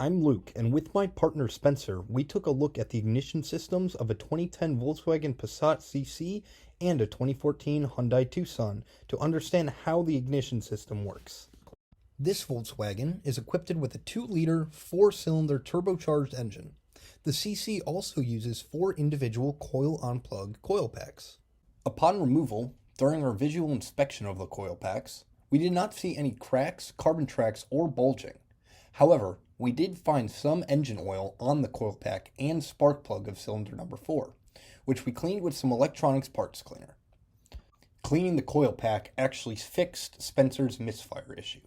I'm Luke, and with my partner Spencer, we took a look at the ignition systems of a 2010 Volkswagen Passat CC and a 2014 Hyundai Tucson to understand how the ignition system works. This Volkswagen is equipped with a 2-liter, 4-cylinder turbocharged engine. The CC also uses 4 individual coil-on-plug coil packs. Upon removal, during our visual inspection of the coil packs, we did not see any cracks, carbon tracks, or bulging. However, we did find some engine oil on the coil pack and spark plug of cylinder number 4, which we cleaned with some electronics parts cleaner. Cleaning the coil pack actually fixed Spencer's misfire issue.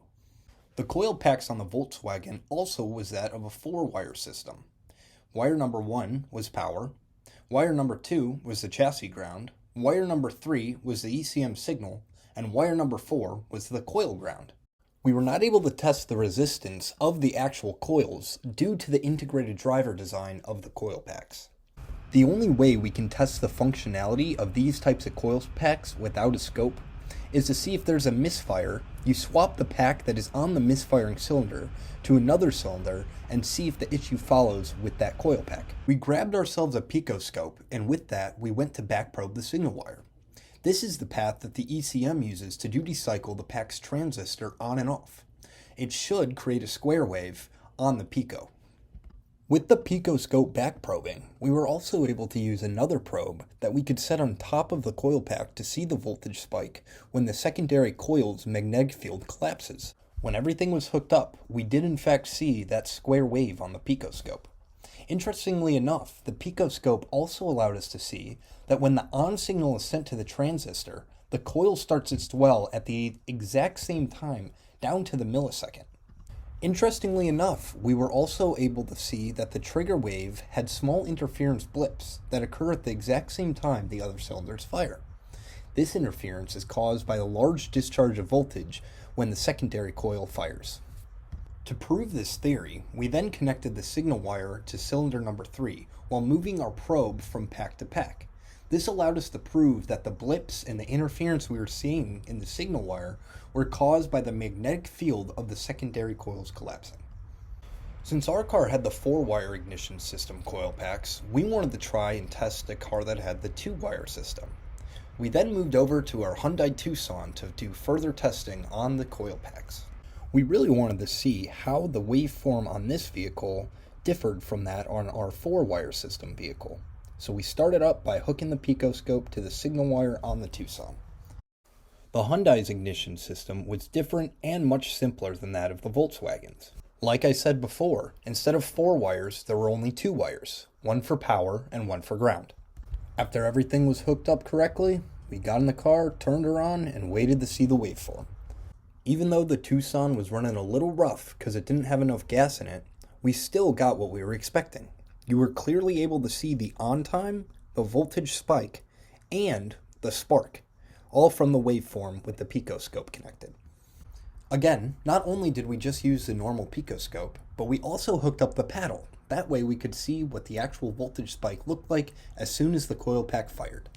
The coil packs on the Volkswagen also was that of a 4-wire system. Wire number 1 was power, wire number 2 was the chassis ground, wire number 3 was the ECM signal, and wire number 4 was the coil ground. We were not able to test the resistance of the actual coils due to the integrated driver design of the coil packs. The only way we can test the functionality of these types of coil packs without a scope is to see if there's a misfire. You swap the pack that is on the misfiring cylinder to another cylinder and see if the issue follows with that coil pack. We grabbed ourselves a PicoScope, and with that we went to backprobe the signal wire. This is the path that the ECM uses to duty cycle the pack's transistor on and off. It should create a square wave on the Pico. With the PicoScope backprobing, we were also able to use another probe that we could set on top of the coil pack to see the voltage spike when the secondary coil's magnetic field collapses. When everything was hooked up, we did in fact see that square wave on the PicoScope. Interestingly enough, the PicoScope also allowed us to see that when the on signal is sent to the transistor, the coil starts its dwell at the exact same time, down to the millisecond. Interestingly enough, we were also able to see that the trigger wave had small interference blips that occur at the exact same time the other cylinders fire. This interference is caused by the large discharge of voltage when the secondary coil fires. To prove this theory, we then connected the signal wire to cylinder number 3 while moving our probe from pack to pack. This allowed us to prove that the blips and the interference we were seeing in the signal wire were caused by the magnetic field of the secondary coils collapsing. Since our car had the 4-wire ignition system coil packs, we wanted to try and test a car that had the 2-wire system. We then moved over to our Hyundai Tucson to do further testing on the coil packs. We really wanted to see how the waveform on this vehicle differed from that on our 4-wire system vehicle. So we started up by hooking the PicoScope to the signal wire on the Tucson. The Hyundai's ignition system was different and much simpler than that of the Volkswagen's. Like I said before, instead of 4 wires, there were only 2 wires, one for power and one for ground. After everything was hooked up correctly, we got in the car, turned her on, and waited to see the waveform. Even though the Tucson was running a little rough because it didn't have enough gas in it, we still got what we were expecting. You were clearly able to see the on time, the voltage spike, and the spark, all from the waveform with the PicoScope connected. Again, not only did we just use the normal PicoScope, but we also hooked up the paddle. That way we could see what the actual voltage spike looked like as soon as the coil pack fired.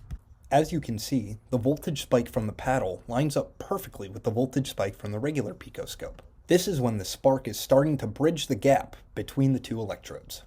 As you can see, the voltage spike from the paddle lines up perfectly with the voltage spike from the regular PicoScope. This is when the spark is starting to bridge the gap between the 2 electrodes.